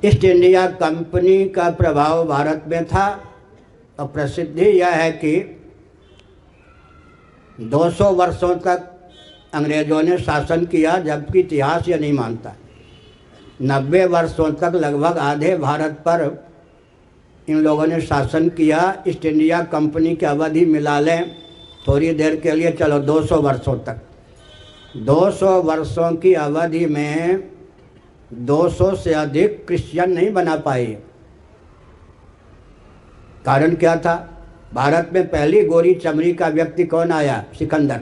East India company का प्रभाव भारत में था और प्रसिद्धि यह है कि 200 वर्षों तक अंग्रेज़ों ने शासन किया, जबकि इतिहास यह नहीं मानता। 90 वर्षों तक लगभग आधे भारत पर इन लोगों ने शासन किया। ईस्ट इंडिया कंपनी की अवधि मिला लें थोड़ी देर के लिए, चलो 200 वर्षों तक। 200 वर्षों की अवधि में 200 से अधिक क्रिश्चियन नहीं बना पाए। कारण क्या था? भारत में पहली गोरी चमड़ी का व्यक्ति कौन आया? सिकंदर।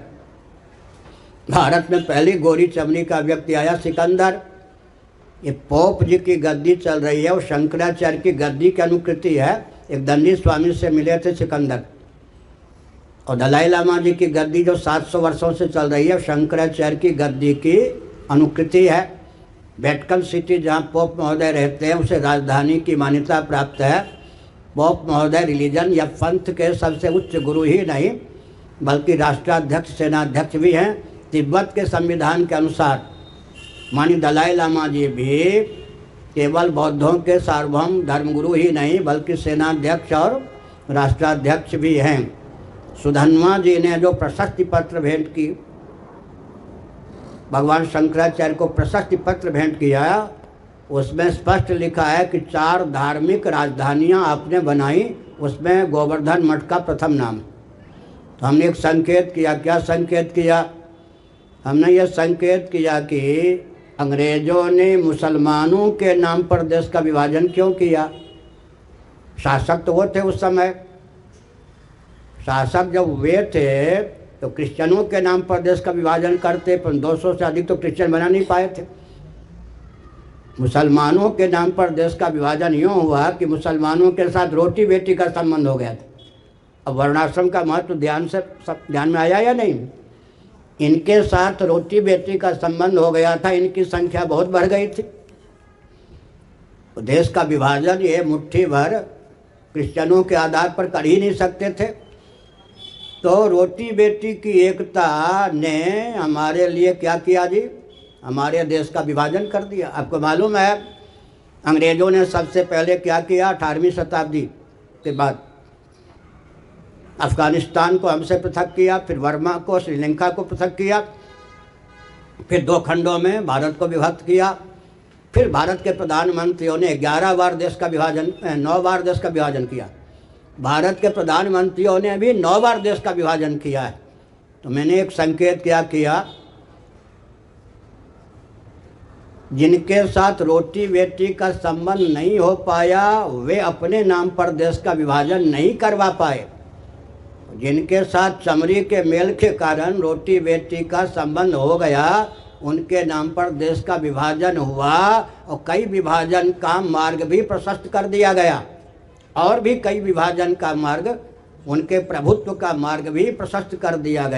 भारत में पहली गोरी चमड़ी का व्यक्ति आया सिकंदर। ये पोप जी की गद्दी चल रही है, वो शंकराचार्य की गद्दी की अनुकृति है। एक दंडी स्वामी से मिले थे सिकंदर। और दलाई लामा जी की गद्दी जो 700 वर्षों से चल रही है, शंकराचार्य की गद्दी की अनुकृति है। वेटिकन सिटी जहाँ पोप महोदय रहते हैं उसे राजधानी की मान्यता प्राप्त है। पोप महोदय रिलीजन या पंथ के सबसे उच्च गुरु ही नहीं बल्कि राष्ट्राध्यक्ष, सेनाध्यक्ष भी हैं। तिब्बत के संविधान के अनुसार माननीय दलाई लामा जी भी केवल बौद्धों के सार्वभौम धर्मगुरु ही नहीं बल्कि सेनाध्यक्ष और राष्ट्राध्यक्ष भी हैं। सुधन्वा जी ने जो प्रशस्ति पत्र भेंट की, भगवान शंकराचार्य को प्रशस्ति पत्र भेंट किया, उसमें स्पष्ट लिखा है कि 4 धार्मिक राजधानियां आपने बनाई, उसमें गोवर्धन मठ का प्रथम नाम। तो हमने एक संकेत किया। क्या संकेत किया? हमने ये संकेत किया कि अंग्रेज़ों ने मुसलमानों के नाम पर देश का विभाजन क्यों किया? शासक तो वो थे उस समय। शासक जब वे थे तो क्रिश्चियनों के नाम पर देश का विभाजन करते, पर 200 से अधिक तो क्रिश्चियन बना नहीं पाए थे। मुसलमानों के नाम पर देश का विभाजन यूँ हुआ कि मुसलमानों के साथ रोटी बेटी का संबंध हो गया था। अब वर्णाश्रम का महत्व ध्यान में आया या नहीं? इनके साथ रोटी बेटी का संबंध हो गया था, इनकी संख्या बहुत बढ़ गई थी। देश का विभाजन ये मुट्ठी भर क्रिश्चियनों के आधार पर कर ही नहीं सकते थे। तो रोटी बेटी की एकता ने हमारे लिए क्या किया जी? हमारे देश का विभाजन कर दिया। आपको मालूम है अंग्रेज़ों ने सबसे पहले क्या किया? 18वीं शताब्दी के बाद अफ़गानिस्तान को हमसे पृथक किया, फिर वर्मा को, श्रीलंका को पृथक किया, फिर 2 खंडों में भारत को विभक्त किया। फिर भारत के प्रधानमंत्रियों ने 11 बार देश का विभाजन 9 बार देश का विभाजन किया। भारत के प्रधानमंत्रियों ने भी 9 बार देश का विभाजन किया है। तो मैंने एक संकेत क्या किया? जिनके साथ रोटी बेटी का संबंध नहीं हो पाया वे अपने नाम पर देश का विभाजन नहीं करवा पाए। जिनके साथ चमड़ी के मेल के कारण रोटी बेटी का संबंध हो गया, उनके नाम पर देश का विभाजन हुआ और कई विभाजन का मार्ग भी प्रशस्त कर दिया गया। और भी कई विभाजन का मार्ग, उनके प्रभुत्व का मार्ग भी प्रशस्त कर दिया गया।